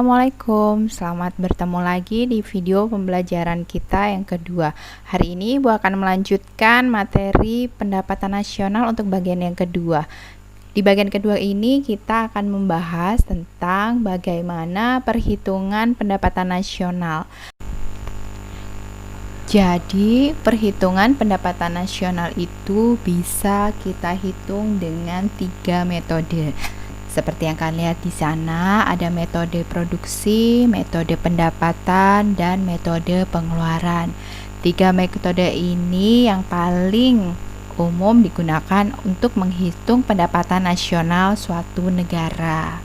Assalamualaikum, selamat bertemu lagi di video pembelajaran kita yang kedua. Hari ini Ibu akan melanjutkan materi pendapatan nasional untuk bagian yang kedua. Di bagian kedua ini kita akan membahas tentang bagaimana perhitungan pendapatan nasional. Jadi, perhitungan pendapatan nasional itu bisa kita hitung dengan 3 metode. Seperti yang kalian lihat di sana, ada metode produksi, metode pendapatan, dan metode pengeluaran. 3 metode ini yang paling umum digunakan untuk menghitung pendapatan nasional suatu negara.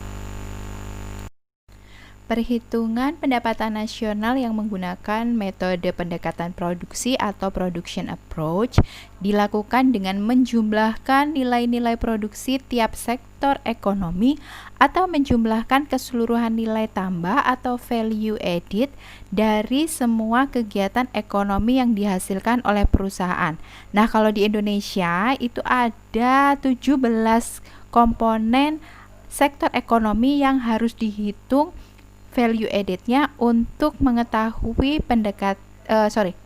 Perhitungan pendapatan nasional yang menggunakan metode pendekatan produksi atau production approach dilakukan dengan menjumlahkan nilai-nilai produksi tiap sektor ekonomi atau menjumlahkan keseluruhan nilai tambah atau value added dari semua kegiatan ekonomi yang dihasilkan oleh perusahaan. Nah, kalau di Indonesia itu ada 17 komponen sektor ekonomi yang harus dihitung value added-nya untuk mengetahui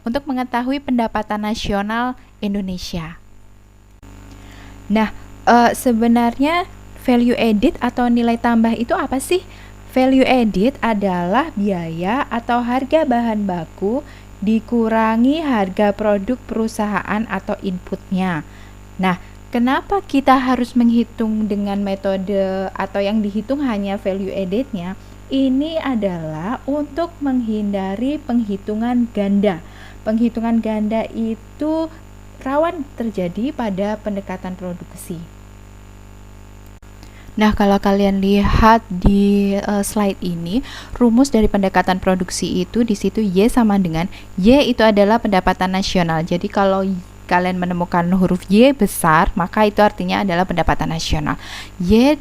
untuk mengetahui pendapatan nasional Indonesia. Nah, sebenarnya value added atau nilai tambah itu apa sih? Value added adalah biaya atau harga bahan baku dikurangi harga produk perusahaan atau inputnya. Nah, kenapa kita harus menghitung dengan metode atau yang dihitung hanya value added-nya? Ini adalah untuk menghindari penghitungan ganda. Penghitungan ganda itu rawan terjadi pada pendekatan produksi. Nah, kalau kalian lihat di slide ini, rumus dari pendekatan produksi itu di situ Y sama dengan Y itu adalah pendapatan nasional. Jadi kalau kalian menemukan huruf Y besar, maka itu artinya adalah pendapatan nasional. Y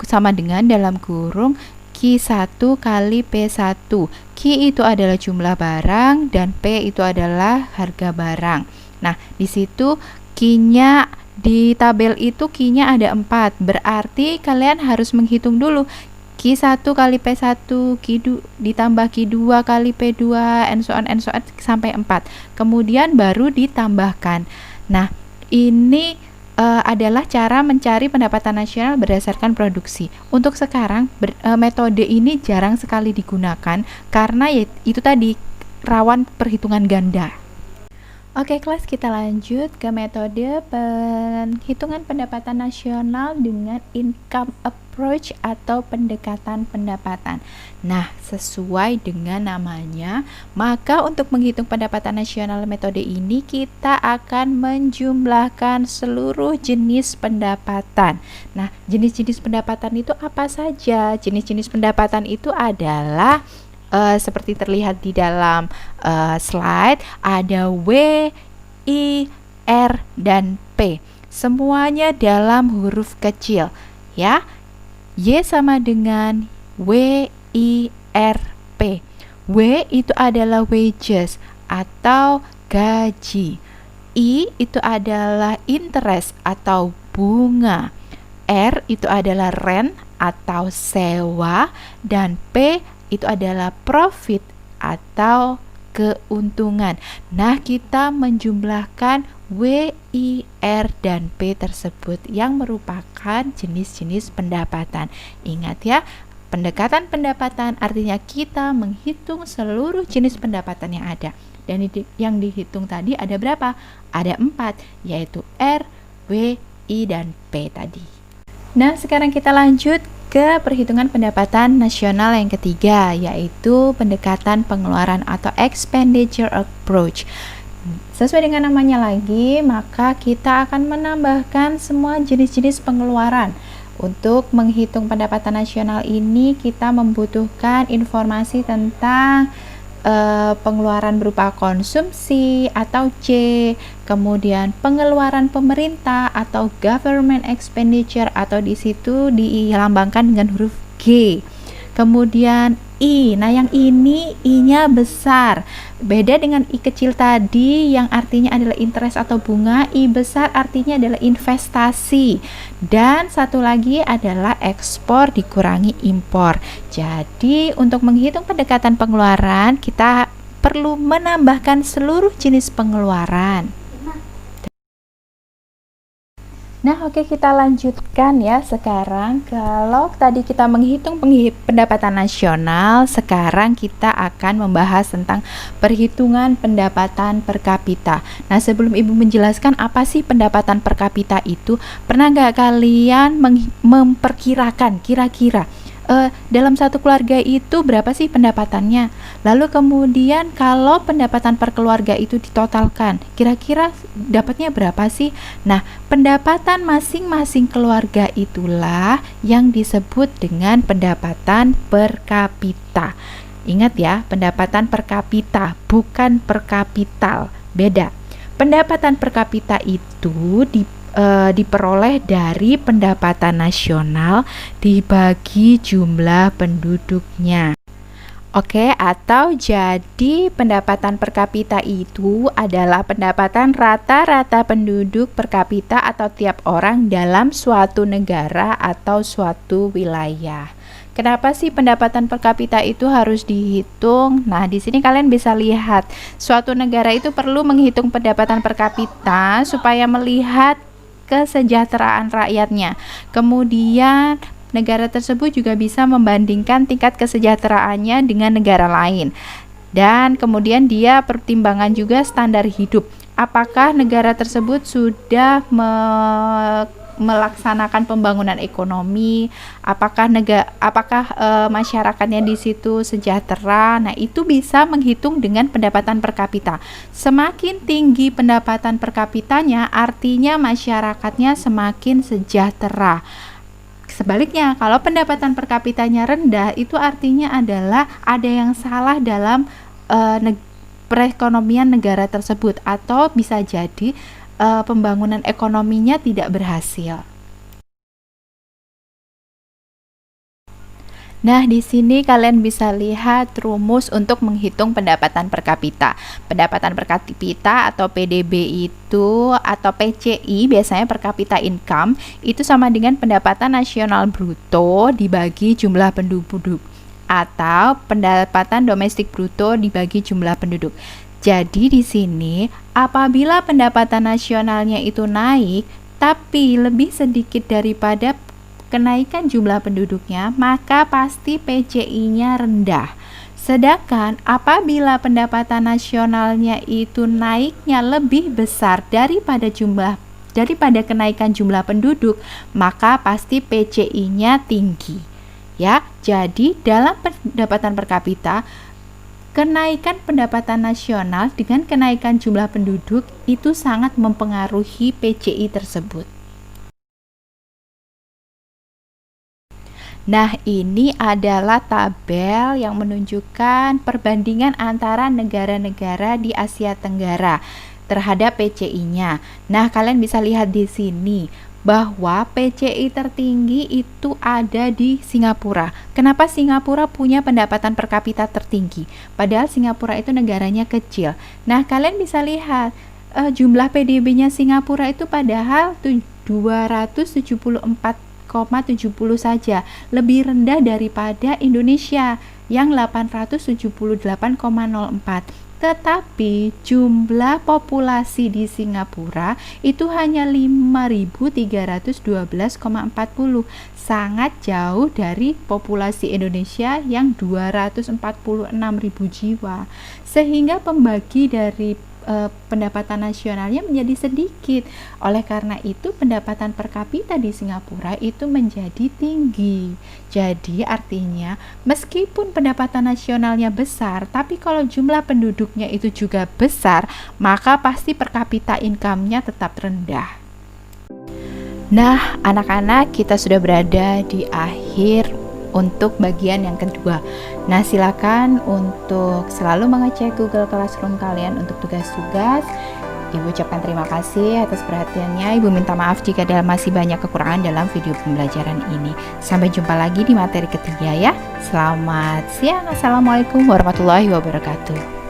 sama dengan dalam kurung Q1 kali P1. Q itu adalah jumlah barang dan P itu adalah harga barang. Nah, di situ Q-nya di tabel itu Q-nya ada 4. Berarti kalian harus menghitung dulu Q1 kali P1, ditambah Q2 kali P2, and so on sampai 4. Kemudian baru ditambahkan. Nah, ini adalah cara mencari pendapatan nasional berdasarkan produksi. Untuk sekarang metode ini jarang sekali digunakan karena itu tadi rawan perhitungan ganda. Oke, kelas, kita lanjut ke metode penghitungan pendapatan nasional dengan income approach atau pendekatan pendapatan. Nah, sesuai dengan namanya, maka untuk menghitung pendapatan nasional metode ini kita akan menjumlahkan seluruh jenis pendapatan. Nah, jenis-jenis pendapatan itu apa saja? Jenis-jenis pendapatan itu adalah seperti terlihat di dalam slide, ada W, I, R, dan P. Semuanya dalam huruf kecil, ya. Y sama dengan W, I, R, P. W itu adalah wages atau gaji. I itu adalah interest atau bunga. R itu adalah rent atau sewa, dan P itu adalah profit atau keuntungan. Nah, kita menjumlahkan W, I, R, dan P tersebut yang merupakan jenis-jenis pendapatan. Ingat ya, pendekatan pendapatan artinya kita menghitung seluruh jenis pendapatan yang ada. Dan yang dihitung tadi ada berapa? Ada 4, yaitu R, W, I, dan P tadi. Nah, sekarang kita lanjut ke perhitungan pendapatan nasional yang ketiga, yaitu pendekatan pengeluaran atau expenditure approach. Sesuai dengan namanya lagi, maka kita akan menambahkan semua jenis-jenis pengeluaran. Untuk menghitung pendapatan nasional ini, kita membutuhkan informasi tentang pengeluaran berupa konsumsi atau C, kemudian pengeluaran pemerintah atau government expenditure atau di situ dilambangkan dengan huruf G. Kemudian I, nah yang ini I-nya besar. Beda dengan I kecil tadi yang artinya adalah interest atau bunga, I besar artinya adalah investasi. Dan satu lagi adalah ekspor dikurangi impor. Jadi untuk menghitung pendekatan pengeluaran, kita perlu menambahkan seluruh jenis pengeluaran. Nah, oke, kita lanjutkan ya sekarang. Kalau tadi kita menghitung pendapatan nasional, sekarang kita akan membahas tentang perhitungan pendapatan per kapita. Nah, sebelum Ibu menjelaskan apa sih pendapatan per kapita itu, pernah nggak kalian memperkirakan kira-kira dalam satu keluarga itu berapa sih pendapatannya? Lalu kemudian kalau pendapatan per keluarga itu ditotalkan, kira-kira dapatnya berapa sih? Nah, pendapatan masing-masing keluarga itulah yang disebut dengan pendapatan per kapita. Ingat ya, pendapatan per kapita, bukan per kapital, beda. Pendapatan per kapita itu diperoleh dari pendapatan nasional dibagi jumlah penduduknya. Oke, atau jadi pendapatan per kapita itu adalah pendapatan rata-rata penduduk per kapita atau tiap orang dalam suatu negara atau suatu wilayah. Kenapa sih pendapatan per kapita itu harus dihitung? Nah, di sini kalian bisa lihat, suatu negara itu perlu menghitung pendapatan per kapita supaya melihat kesejahteraan rakyatnya. Kemudian negara tersebut juga bisa membandingkan tingkat kesejahteraannya dengan negara lain. Dan kemudian dia pertimbangan juga standar hidup. Apakah negara tersebut sudah melaksanakan pembangunan ekonomi, apakah masyarakatnya di situ sejahtera. Nah, itu bisa menghitung dengan pendapatan per kapita. Semakin tinggi pendapatan per kapitanya, artinya masyarakatnya semakin sejahtera. Sebaliknya, kalau pendapatan per kapitanya rendah, itu artinya adalah ada yang salah dalam perekonomian negara tersebut, atau bisa jadi pembangunan ekonominya tidak berhasil. Nah, di sini kalian bisa lihat rumus untuk menghitung pendapatan per kapita. Pendapatan per kapita atau PDB itu atau PCI biasanya per capita income itu sama dengan pendapatan nasional bruto dibagi jumlah penduduk atau pendapatan domestik bruto dibagi jumlah penduduk. Jadi di sini apabila pendapatan nasionalnya itu naik tapi lebih sedikit daripada kenaikan jumlah penduduknya, maka pasti PCI-nya rendah. Sedangkan apabila pendapatan nasionalnya itu naiknya lebih besar daripada kenaikan jumlah penduduk, maka pasti PCI-nya tinggi. Ya, jadi dalam pendapatan per kapita, kenaikan pendapatan nasional dengan kenaikan jumlah penduduk itu sangat mempengaruhi PCI tersebut. Nah, ini adalah tabel yang menunjukkan perbandingan antara negara-negara di Asia Tenggara terhadap PCI-nya. Nah, kalian bisa lihat di sini bahwa PCI tertinggi itu ada di Singapura. Kenapa Singapura punya pendapatan per kapita tertinggi? Padahal Singapura itu negaranya kecil. Nah, kalian bisa lihat jumlah PDB-nya Singapura itu padahal 274,70 saja, lebih rendah daripada Indonesia yang 878,04. Tetapi jumlah populasi di Singapura itu hanya 5.312,40, sangat jauh dari populasi Indonesia yang 246.000 jiwa, sehingga pembagi dari pendapatan nasionalnya menjadi sedikit. Oleh karena itu pendapatan per kapita di Singapura itu menjadi tinggi. Jadi artinya meskipun pendapatan nasionalnya besar, tapi kalau jumlah penduduknya itu juga besar, maka pasti per kapita income-nya tetap rendah. Nah, anak-anak, kita sudah berada di akhir untuk bagian yang kedua. Nah, silakan untuk selalu mengecek Google Classroom kalian untuk tugas-tugas Ibu ucapkan terima kasih atas perhatiannya. Ibu minta maaf jika masih banyak kekurangan dalam video pembelajaran ini. Sampai jumpa lagi di materi ketiga ya. Selamat siang. Assalamualaikum warahmatullahi wabarakatuh.